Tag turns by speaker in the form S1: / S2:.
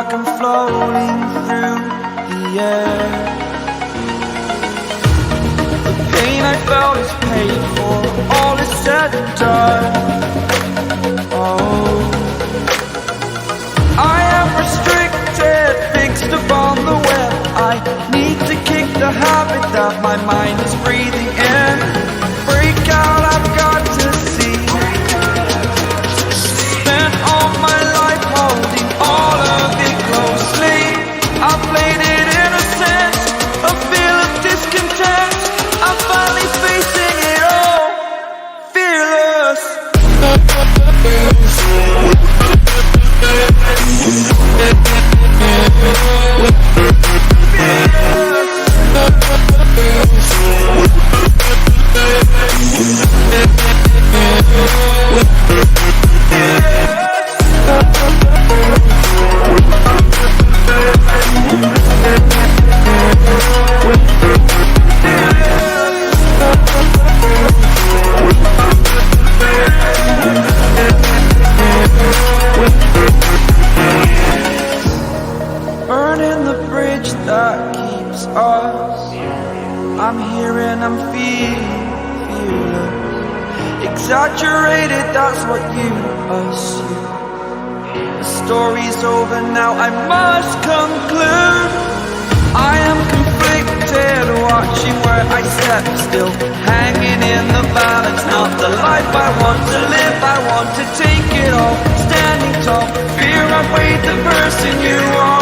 S1: like I'm floating through the air. The pain I felt is paid for, all is said and done. Oh, I am restricted, fixed upon the web. I need to kick the habit that my mind is breathing in. Break out, I've got to see. Spent all my life holding all of it closely. I played it innocent, a feel of discontent. I'm finally facing it all, fearless. Burning the bridge that keeps us. I'm here and I'm fearless. Exaggerated, that's what you assume. The story's over now, I must conclude. I am conflicted, watching where I step still, hanging in the balance. Not the life I want to live, I want to take it all. Standing tall, fear I've weighed the person you are.